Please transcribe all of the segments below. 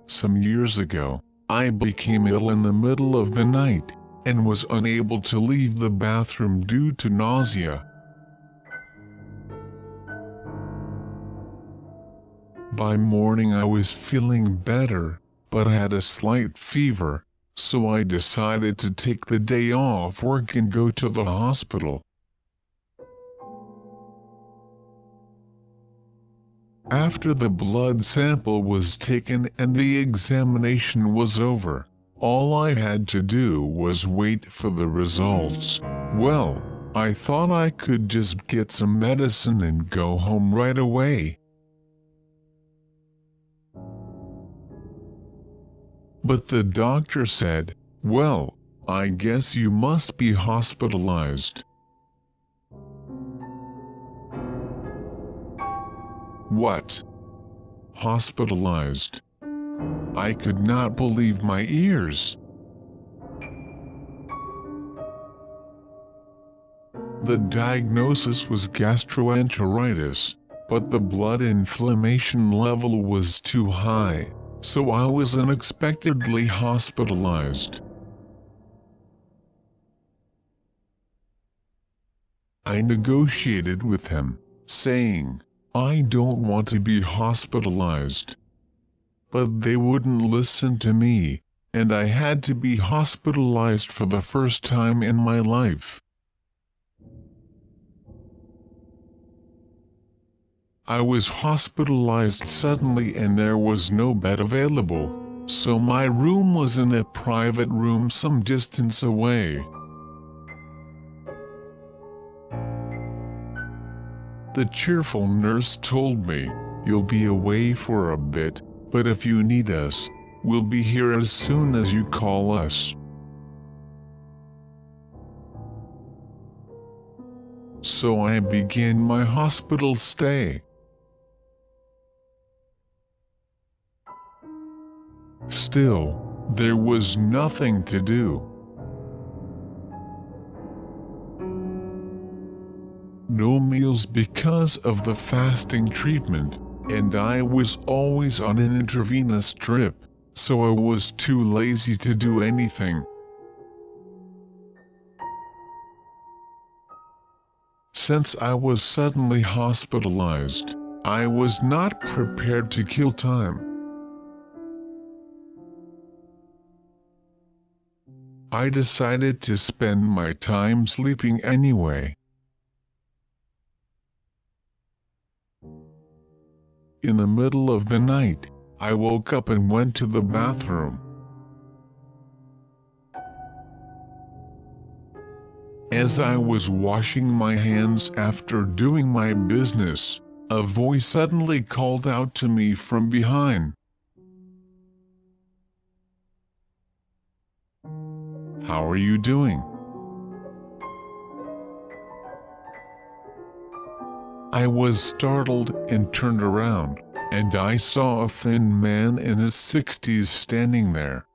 Some years ago, I became ill in the middle of the night, and was unable to leave the bathroom due to nausea. By morning I was feeling better, but had a slight fever, so I decided to take the day off work and go to the hospital. After the blood sample was taken and the examination was over, all I had to do was wait for the results. Well, I thought I could just get some medicine and go home right away. But the doctor said, "Well, I guess you must be hospitalized." What? Hospitalized? I could not believe my ears. The diagnosis was gastroenteritis, but the blood inflammation level was too high, so I was unexpectedly hospitalized. I negotiated with him, saying, "I don't want to be hospitalized." But they wouldn't listen to me, and I had to be hospitalized for the first time in my life. I was hospitalized suddenly and there was no bed available, so my room was in a private room some distance away. The cheerful nurse told me, "You'll be away for a bit, but if you need us, we'll be here as soon as you call us." So I began my hospital stay. Still, there was nothing to do. No meals because of the fasting treatment, and I was always on an intravenous drip, so I was too lazy to do anything. Since I was suddenly hospitalized, I was not prepared to kill time. I decided to spend my time sleeping anyway. In the middle of the night, I woke up and went to the bathroom. As I was washing my hands after doing my business, a voice suddenly called out to me from behind. "How are you doing?" I was startled and turned around, and I saw a thin man in his 60s standing there.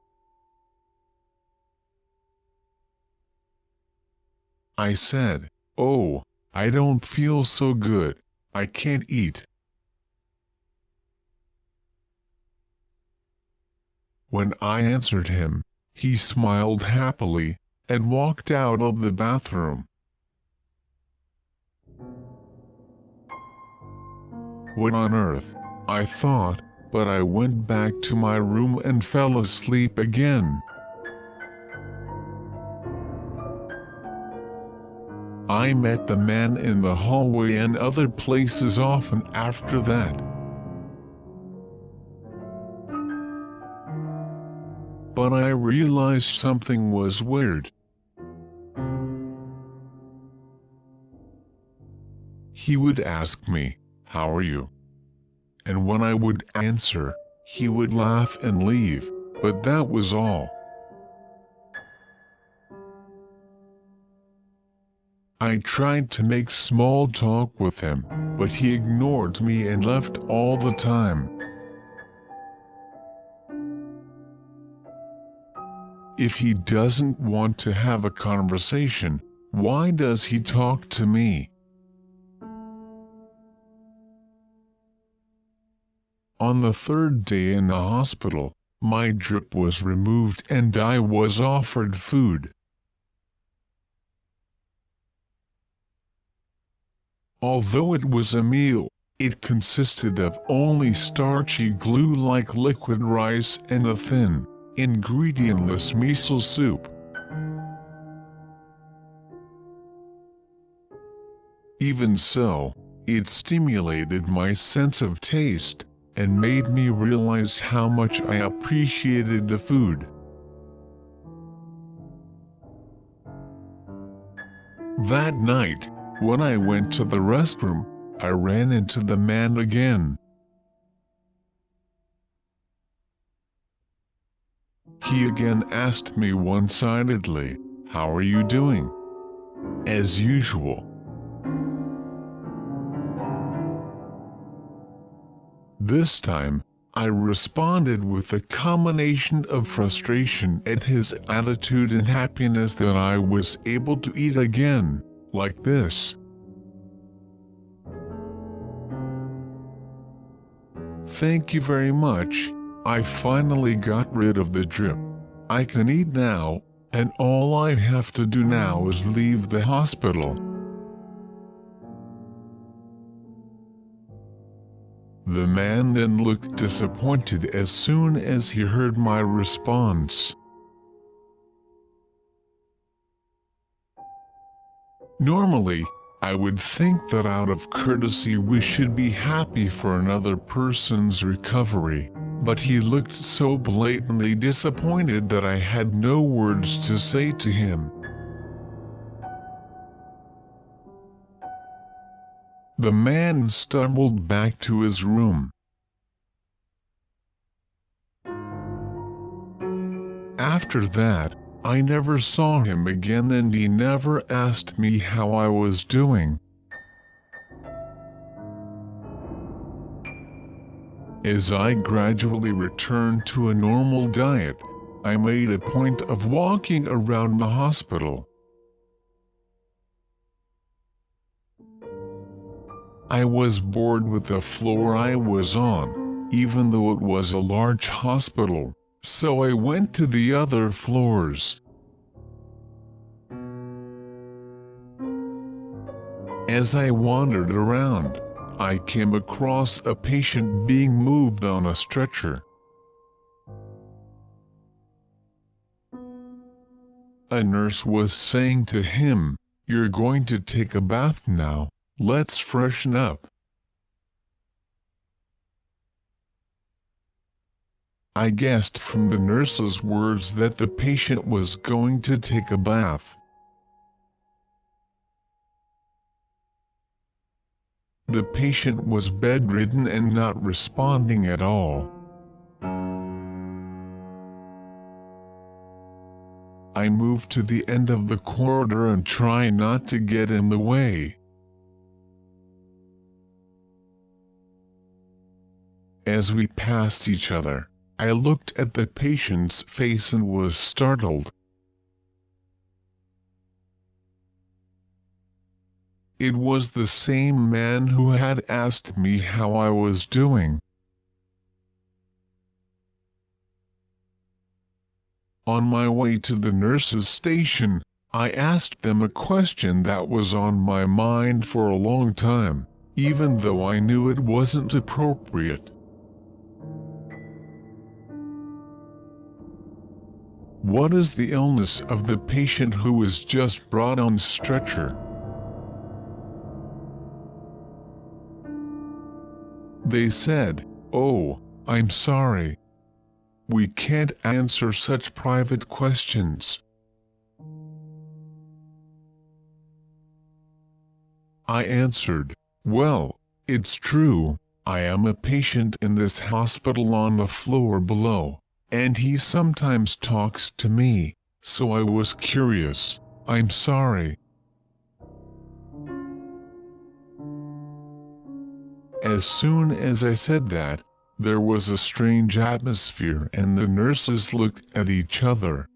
I said, "Oh, I don't feel so good, I can't eat." When I answered him, he smiled happily, and walked out of the bathroom. What on earth, I thought, but I went back to my room and fell asleep again. I met the man in the hallway and other places often after that. But I realized something was weird. He would ask me, "How are you?" And when I would answer, he would laugh and leave, but that was all. I tried to make small talk with him, but he ignored me and left all the time. If he doesn't want to have a conversation, why does he talk to me? On the third day in the hospital, My drip was removed and I was offered food. Although it was a meal, it consisted of only starchy glue-like liquid rice and a thin, ingredientless miso soup. Even so, it stimulated my sense of taste, and made me realize how much I appreciated the food. That night, when I went to the restroom, I ran into the man again. He again asked me one-sidedly, "How are you doing?" As usual. This time, I responded with a combination of frustration at his attitude and happiness that I was able to eat again, like this. "Thank you very much, I finally got rid of the drip. I can eat now, and all I have to do now is leave the hospital." The man then looked disappointed as soon as he heard my response. Normally, I would think that out of courtesy we should be happy for another person's recovery, but he looked so blatantly disappointed that I had no words to say to him. The man stumbled back to his room. After that, I never saw him again and he never asked me how I was doing. As I gradually returned to a normal diet, I made a point of walking around the hospital. I was bored with the floor I was on, even though it was a large hospital, so I went to the other floors. As I wandered around, I came across a patient being moved on a stretcher. A nurse was saying to him, "You're going to take a bath now, let's freshen up." I guessed from the nurse's words that the patient was going to take a bath. The patient was bedridden and not responding at all. I moved to the end of the corridor and tried not to get in the way. As we passed each other, I looked at the patient's face and was startled. It was the same man who had asked me how I was doing. On my way to the nurse's station, I asked them a question that was on my mind for a long time, even though I knew it wasn't appropriate. What is the illness of the patient who was just brought on stretcher? They said, "Oh, I'm sorry. We can't answer such private questions." I answered, "Well, it's true, I am a patient in this hospital on the floor below, and he sometimes talks to me, so I was curious. I'm sorry." As soon as I said that, there was a strange atmosphere and the nurses looked at each other.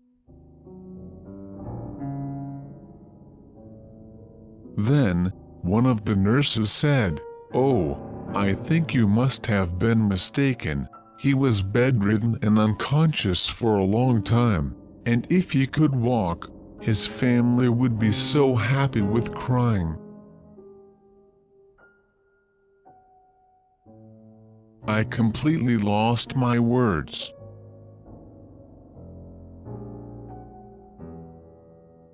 Then, one of the nurses said, "Oh, I think you must have been mistaken. He was bedridden and unconscious for a long time, and if he could walk, his family would be so happy with crying. I completely lost my words.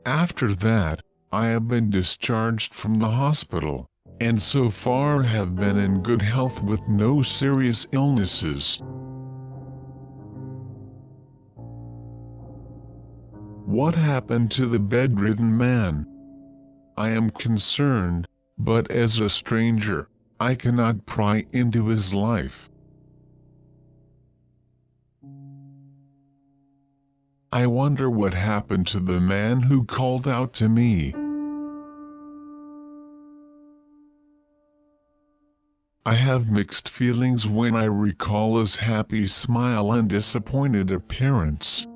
After that, I have been discharged from the hospital, and so far have been in good health with no serious illnesses. What happened to the bedridden man? I am concerned, but as a stranger, I cannot pry into his life. I wonder what happened to the man who called out to me. I have mixed feelings when I recall his happy smile and disappointed appearance.